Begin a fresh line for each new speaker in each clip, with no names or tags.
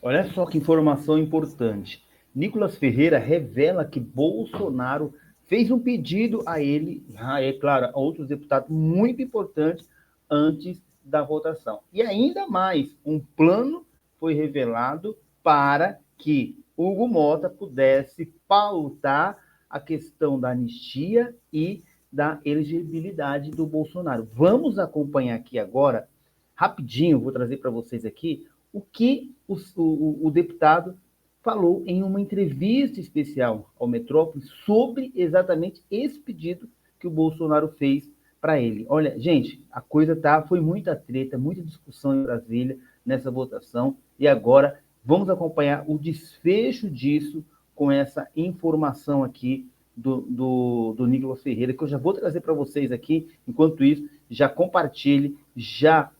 Olha só que informação importante. Nicolas Ferreira revela que Bolsonaro fez um pedido a ele, é claro, a outros deputados muito importantes antes da votação. E ainda mais, um plano foi revelado para que Hugo Mota pudesse pautar a questão da anistia e da elegibilidade do Bolsonaro. Vamos acompanhar aqui agora, rapidinho, vou trazer para vocês aqui o que o deputado falou em uma entrevista especial ao Metrópole sobre exatamente esse pedido que o Bolsonaro fez para ele. Olha, gente, a coisa foi muita treta, muita discussão em Brasília nessa votação, e agora vamos acompanhar o desfecho disso com essa informação aqui do Nicolas Ferreira, que eu já vou trazer para vocês aqui. Enquanto isso, já compartilhe, já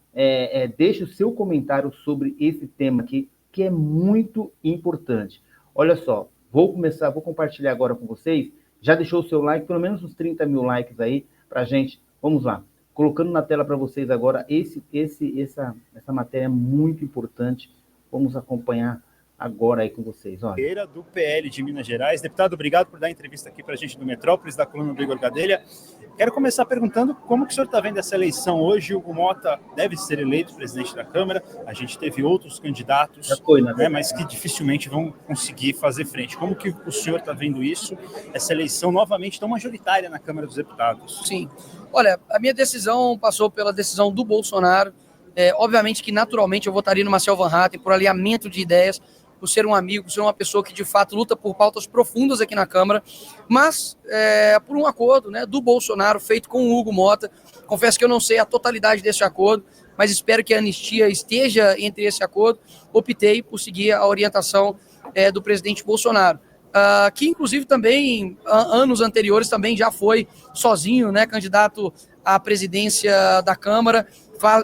deixe o seu comentário sobre esse tema aqui, que é muito importante. Olha só, vou compartilhar agora com vocês. Já deixou o seu like, pelo menos uns 30 mil likes aí, para a gente. Vamos lá. Colocando na tela para vocês agora essa matéria muito importante. Vamos acompanhar agora aí com vocês.
Olha. Do PL de Minas Gerais. Deputado, obrigado por dar a entrevista aqui para a gente do Metrópolis, da coluna do Igor Gadelha. Quero começar perguntando como que o senhor está vendo essa eleição hoje. O Hugo Mota deve ser eleito presidente da Câmara. A gente teve outros candidatos, mas que dificilmente vão conseguir fazer frente. Como que o senhor está vendo isso? Essa eleição novamente tão majoritária na Câmara dos Deputados.
Sim. Olha, a minha decisão passou pela decisão do Bolsonaro. Obviamente que naturalmente eu votaria no Marcel Van Hatten por alinhamento de ideias, por ser um amigo, por ser uma pessoa que de fato luta por pautas profundas aqui na Câmara, mas por um acordo, né, do Bolsonaro feito com o Hugo Mota. Confesso que eu não sei a totalidade desse acordo, mas espero que a anistia esteja entre esse acordo. Optei por seguir a orientação do presidente Bolsonaro, que inclusive também, anos anteriores, também já foi sozinho, né, candidato à presidência da Câmara,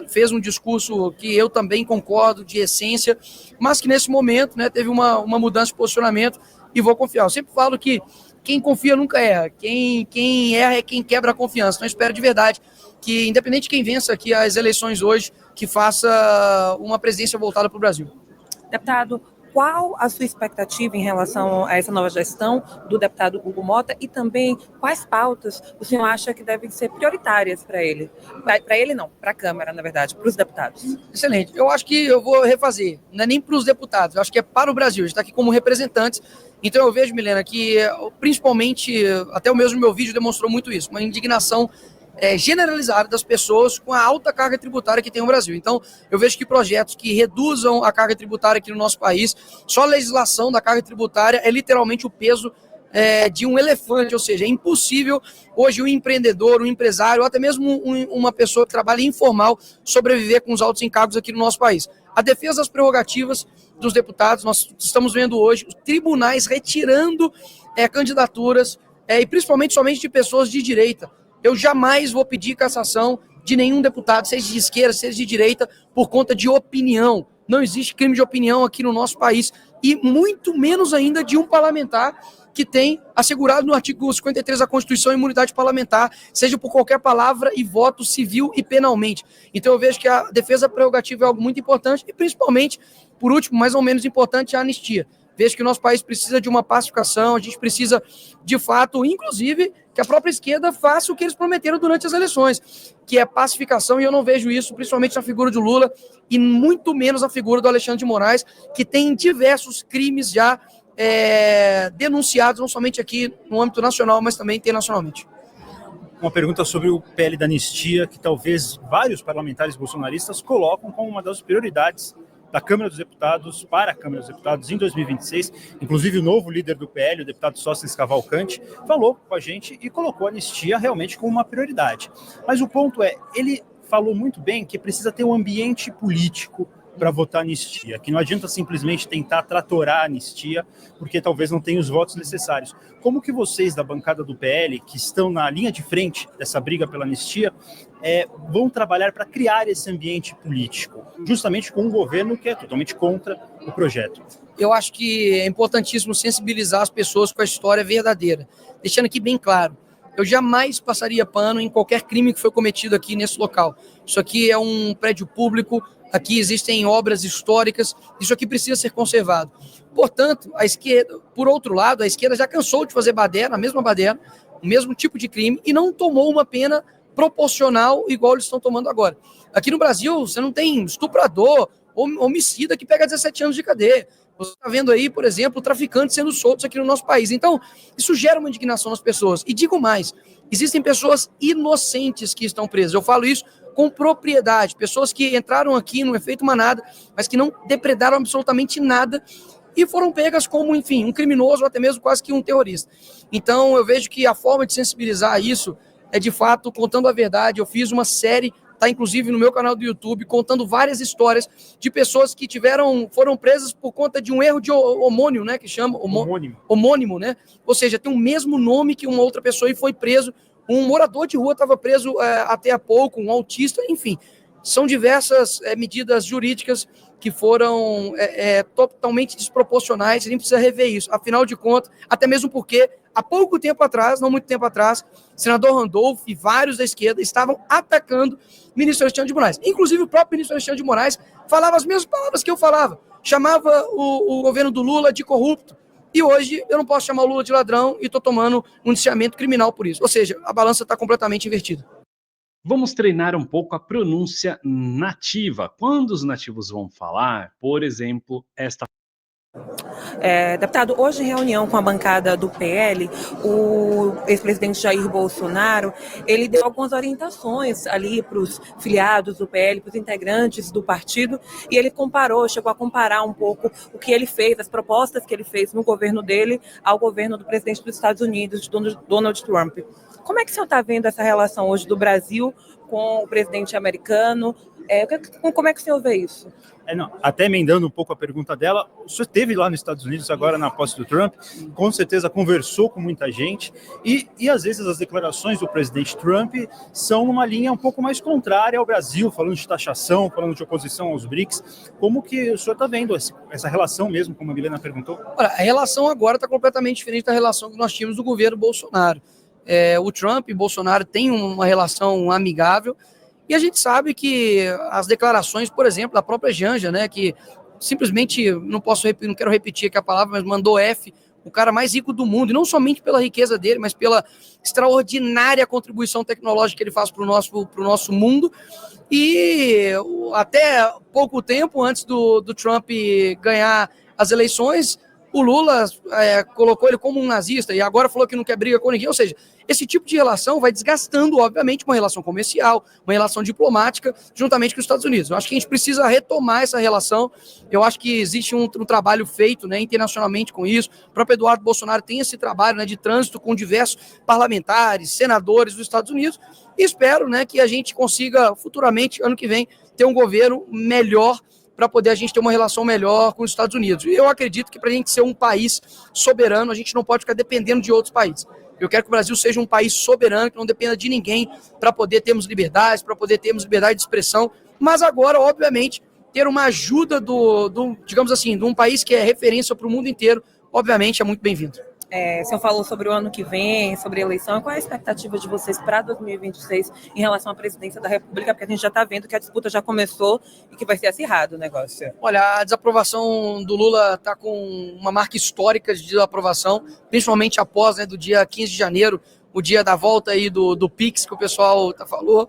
fez um discurso que eu também concordo de essência, mas que nesse momento, né, teve uma mudança de posicionamento e vou confiar. Eu sempre falo que quem confia nunca erra, quem erra é quem quebra a confiança. Então eu espero de verdade que, independente de quem vença aqui as eleições hoje, que faça uma presidência voltada para o Brasil.
Deputado, qual a sua expectativa em relação a essa nova gestão do deputado Hugo Mota e também quais pautas o senhor acha que devem ser prioritárias para ele? Para ele não, para a Câmara, na verdade, para os deputados.
Excelente. Eu acho que eu vou refazer, não é nem para os deputados, eu acho que é para o Brasil. A gente está aqui como representantes. Então eu vejo, Milena, que principalmente, até o mesmo meu vídeo demonstrou muito isso, uma indignação generalizada das pessoas com a alta carga tributária que tem o Brasil. Então, eu vejo que projetos que reduzam a carga tributária aqui no nosso país, só a legislação da carga tributária é literalmente o peso de um elefante, ou seja, é impossível hoje um empreendedor, um empresário, ou até mesmo uma pessoa que trabalha informal sobreviver com os altos encargos aqui no nosso país. A defesa das prerrogativas dos deputados, nós estamos vendo hoje os tribunais retirando candidaturas e principalmente somente de pessoas de direita. Eu jamais vou pedir cassação de nenhum deputado, seja de esquerda, seja de direita, por conta de opinião. Não existe crime de opinião aqui no nosso país, e muito menos ainda de um parlamentar que tem assegurado no artigo 53 da Constituição a imunidade parlamentar, seja por qualquer palavra e voto civil e penalmente. Então eu vejo que a defesa prerrogativa é algo muito importante e principalmente, por último, mais ou menos importante, a anistia. Vejo que o nosso país precisa de uma pacificação, a gente precisa, de fato, inclusive, que a própria esquerda faça o que eles prometeram durante as eleições, que é pacificação, e eu não vejo isso, principalmente na figura do Lula, e muito menos na figura do Alexandre de Moraes, que tem diversos crimes já denunciados, não somente aqui no âmbito nacional, mas também internacionalmente.
Uma pergunta sobre o PL da anistia, que talvez vários parlamentares bolsonaristas colocam como uma das prioridades da Câmara dos Deputados para a Câmara dos Deputados em 2026. Inclusive, o novo líder do PL, o deputado Sóstenes Cavalcante, falou com a gente e colocou a anistia realmente como uma prioridade. Mas o ponto é, ele falou muito bem que precisa ter um ambiente político para votar anistia, que não adianta simplesmente tentar tratorar a anistia, porque talvez não tenha os votos necessários. Como que vocês da bancada do PL, que estão na linha de frente dessa briga pela anistia, vão trabalhar para criar esse ambiente político, justamente com um governo que é totalmente contra o projeto?
Eu acho que é importantíssimo sensibilizar as pessoas com a história verdadeira, deixando aqui bem claro, eu jamais passaria pano em qualquer crime que foi cometido aqui nesse local. Isso aqui é um prédio público, aqui existem obras históricas, isso aqui precisa ser conservado. Portanto, a esquerda, por outro lado, a esquerda já cansou de fazer baderna, a mesma baderna, o mesmo tipo de crime, e não tomou uma pena proporcional igual eles estão tomando agora. Aqui no Brasil, você não tem estuprador, homicida que pega 17 anos de cadeia. Você está vendo aí, por exemplo, traficantes sendo soltos aqui no nosso país. Então, isso gera uma indignação nas pessoas. E digo mais, existem pessoas inocentes que estão presas. Eu falo isso com propriedade. Pessoas que entraram aqui, não é feito manada, mas que não depredaram absolutamente nada e foram pegas como, enfim, um criminoso ou até mesmo quase que um terrorista. Então, eu vejo que a forma de sensibilizar isso é, de fato, contando a verdade. Eu fiz uma série, tá inclusive no meu canal do YouTube, contando várias histórias de pessoas que foram presas por conta de um erro de homônimo, né, que chama homônimo, né? Ou seja, tem o mesmo nome que uma outra pessoa e foi preso. Um morador de rua estava preso até há pouco, um autista, enfim. São diversas medidas jurídicas que foram totalmente desproporcionais, a gente precisa rever isso. Afinal de contas, até mesmo porque há pouco tempo atrás, não muito tempo atrás, o senador Randolph e vários da esquerda estavam atacando o ministro Alexandre de Moraes. Inclusive, o próprio ministro Alexandre de Moraes falava as mesmas palavras que eu falava. Chamava o governo do Lula de corrupto. E hoje eu não posso chamar o Lula de ladrão e estou tomando um indiciamento criminal por isso. Ou seja, a balança está completamente invertida.
Vamos treinar um pouco a pronúncia nativa. Quando os nativos vão falar, por exemplo, esta.
Deputado, hoje em reunião com a bancada do PL, o ex-presidente Jair Bolsonaro, ele deu algumas orientações ali para os filiados do PL, para os integrantes do partido, e ele chegou a comparar um pouco o que ele fez, as propostas que ele fez no governo dele ao governo do presidente dos Estados Unidos, Donald Trump. Como é que o senhor está vendo essa relação hoje do Brasil com o presidente americano? Como é que o senhor vê isso?
Até emendando um pouco a pergunta dela, o senhor esteve lá nos Estados Unidos agora na posse do Trump, com certeza conversou com muita gente, e às vezes as declarações do presidente Trump são numa linha um pouco mais contrária ao Brasil, falando de taxação, falando de oposição aos BRICS. Como que o senhor está vendo essa relação mesmo, como a Milena perguntou?
Olha, a relação agora está completamente diferente da relação que nós tínhamos do governo Bolsonaro. O Trump e Bolsonaro têm uma relação amigável, e a gente sabe que as declarações, por exemplo, da própria Janja, né, que simplesmente, não quero repetir aqui a palavra, mas mandou F, o cara mais rico do mundo, e não somente pela riqueza dele, mas pela extraordinária contribuição tecnológica que ele faz para o nosso mundo. E até pouco tempo antes do Trump ganhar as eleições, o Lula colocou ele como um nazista e agora falou que não quer briga com ninguém. Ou seja, esse tipo de relação vai desgastando, obviamente, uma relação comercial, uma relação diplomática, juntamente com os Estados Unidos. Eu acho que a gente precisa retomar essa relação. Eu acho que existe um trabalho feito, né, internacionalmente com isso. O próprio Eduardo Bolsonaro tem esse trabalho, né, de trânsito com diversos parlamentares, senadores dos Estados Unidos. E espero, né, que a gente consiga futuramente, ano que vem, ter um governo melhor para poder a gente ter uma relação melhor com os Estados Unidos. E eu acredito que para a gente ser um país soberano, a gente não pode ficar dependendo de outros países. Eu quero que o Brasil seja um país soberano, que não dependa de ninguém, para poder termos liberdades, para poder termos liberdade de expressão, mas agora, obviamente, ter uma ajuda digamos assim, de um país que é referência para o mundo inteiro, obviamente é muito bem-vindo.
O senhor falou sobre o ano que vem, sobre a eleição. Qual é a expectativa de vocês para 2026 em relação à presidência da República? Porque a gente já está vendo que a disputa já começou e que vai ser acirrado o negócio.
Olha, a desaprovação do Lula está com uma marca histórica de desaprovação, principalmente após, né, do dia 15 de janeiro, o dia da volta aí do PIX, que o pessoal falou.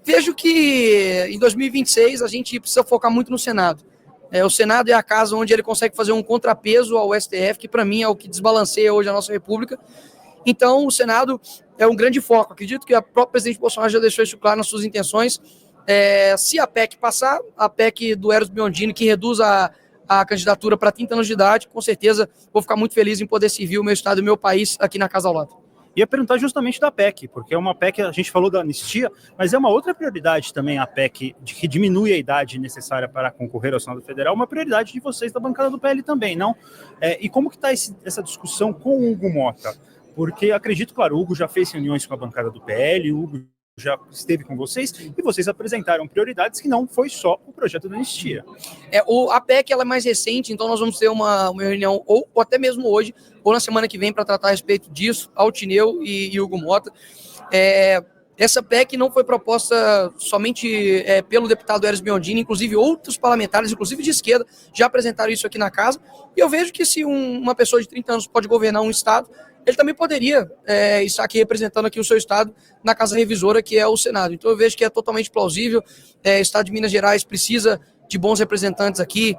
Vejo que em 2026 a gente precisa focar muito no Senado. O Senado é a casa onde ele consegue fazer um contrapeso ao STF, que para mim é o que desbalanceia hoje a nossa República. Então, o Senado é um grande foco. Acredito que a própria presidente Bolsonaro já deixou isso claro nas suas intenções. Se a PEC passar, a PEC do Eros Biondini, que reduz a candidatura para 30 anos de idade, com certeza vou ficar muito feliz em poder servir o meu estado e o meu país aqui na Casa ao Lado.
Ia perguntar justamente da PEC, porque é uma PEC, a gente falou da anistia, mas é uma outra prioridade também a PEC, que diminui a idade necessária para concorrer ao Senado Federal, uma prioridade de vocês da bancada do PL também, não? E como que está essa discussão com o Hugo Mota? Porque acredito, claro, o Hugo já fez reuniões com a bancada do PL, o Hugo já esteve com vocês, e vocês apresentaram prioridades que não foi só o projeto da anistia.
A PEC ela é mais recente, então nós vamos ter uma reunião, ou até mesmo hoje, ou na semana que vem, para tratar a respeito disso, Altineu e Hugo Mota. Essa PEC não foi proposta somente pelo deputado Eros Biondini, inclusive outros parlamentares, inclusive de esquerda, já apresentaram isso aqui na casa. E eu vejo que se uma pessoa de 30 anos pode governar um estado, ele também poderia estar aqui representando aqui o seu estado na casa revisora, que é o Senado. Então eu vejo que é totalmente plausível. O estado de Minas Gerais precisa de bons representantes aqui,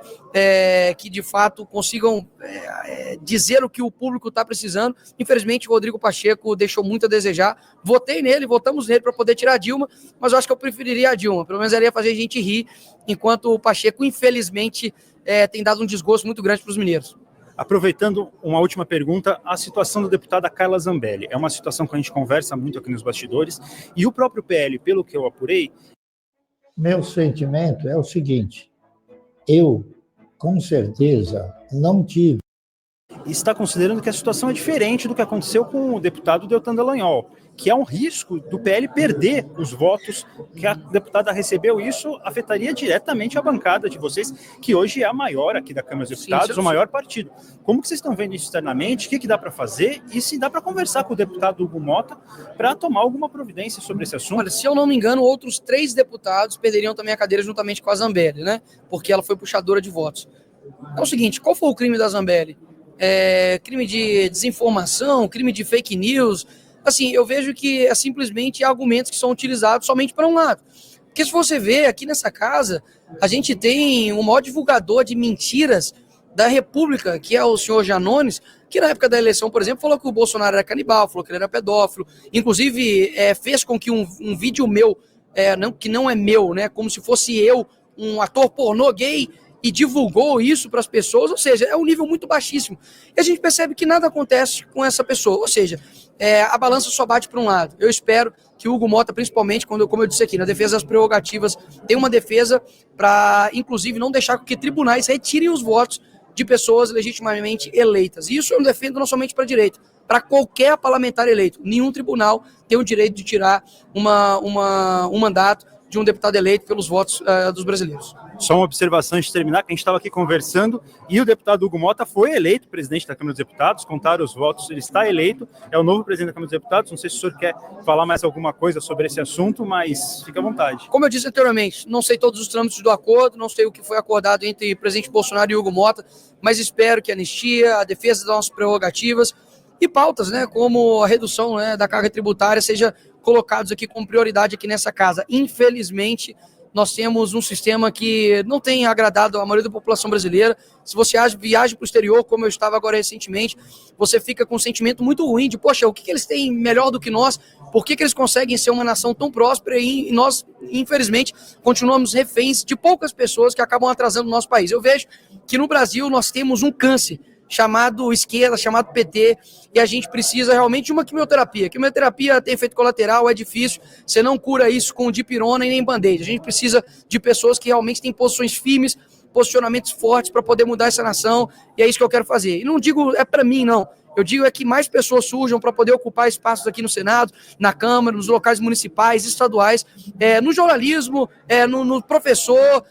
que de fato consigam dizer o que o público está precisando. Infelizmente, o Rodrigo Pacheco deixou muito a desejar. Votamos nele para poder tirar a Dilma, mas eu acho que eu preferiria a Dilma. Pelo menos ela ia fazer a gente rir, enquanto o Pacheco, infelizmente, tem dado um desgosto muito grande para os mineiros.
Aproveitando uma última pergunta, a situação da deputada Carla Zambelli. É uma situação que a gente conversa muito aqui nos bastidores, e o próprio PL, pelo que eu apurei...
Meu sentimento é o seguinte, eu, com certeza, não tive.
Está considerando que a situação é diferente do que aconteceu com o deputado Deltan Dallagnol, que é um risco do PL perder os votos que a deputada recebeu. Isso afetaria diretamente a bancada de vocês, que hoje é a maior aqui da Câmara dos Deputados, o maior partido. Como que vocês estão vendo isso externamente? O que dá para fazer? E se dá para conversar com o deputado Hugo Motta para tomar alguma providência sobre esse assunto?
Olha, se eu não me engano, outros 3 deputados perderiam também a cadeira juntamente com a Zambelli, né? Porque ela foi puxadora de votos. É o seguinte, qual foi o crime da Zambelli? Crime de desinformação, crime de fake news. Assim, eu vejo que é simplesmente argumentos que são utilizados somente para um lado. Porque se você vê aqui nessa casa, a gente tem o maior divulgador de mentiras da República, que é o senhor Janones, que na época da eleição, por exemplo, falou que o Bolsonaro era canibal, falou que ele era pedófilo, inclusive fez com que um vídeo meu, que não é meu, né, como se fosse eu, um ator pornô gay, e divulgou isso para as pessoas, ou seja, é um nível muito baixíssimo. E a gente percebe que nada acontece com essa pessoa, ou seja, a balança só bate para um lado. Eu espero que o Hugo Motta, principalmente, como eu disse aqui, na defesa das prerrogativas, tenha uma defesa para, inclusive, não deixar que tribunais retirem os votos de pessoas legitimamente eleitas. E isso eu defendo não somente para a direita, para qualquer parlamentar eleito. Nenhum tribunal tem o direito de tirar um mandato de um deputado eleito pelos votos dos brasileiros.
Só uma observação antes de terminar, que a gente estava aqui conversando e o deputado Hugo Motta foi eleito presidente da Câmara dos Deputados, contaram os votos, ele está eleito, é o novo presidente da Câmara dos Deputados. Não sei se o senhor quer falar mais alguma coisa sobre esse assunto, mas fica à vontade.
Como eu disse anteriormente, não sei todos os trâmites do acordo, não sei o que foi acordado entre o presidente Bolsonaro e Hugo Motta, mas espero que a anistia, a defesa das nossas prerrogativas e pautas, né, como a redução, né, da carga tributária, seja colocados aqui como prioridade aqui nessa casa. Infelizmente, nós temos um sistema que não tem agradado a maioria da população brasileira. Se você viaja para o exterior, como eu estava agora recentemente, você fica com um sentimento muito ruim de, poxa, o que eles têm melhor do que nós? Por que eles conseguem ser uma nação tão próspera e nós, infelizmente, continuamos reféns de poucas pessoas que acabam atrasando o nosso país? Eu vejo que no Brasil nós temos um câncer chamado esquerda, chamado PT, e a gente precisa realmente de uma quimioterapia. Quimioterapia tem efeito colateral, é difícil, você não cura isso com dipirona e nem band-aid. A gente precisa de pessoas que realmente têm posições firmes, posicionamentos fortes para poder mudar essa nação, e é isso que eu quero fazer. E não digo para mim, não. Eu digo que mais pessoas surjam para poder ocupar espaços aqui no Senado, na Câmara, nos locais municipais, estaduais, no jornalismo, no professor,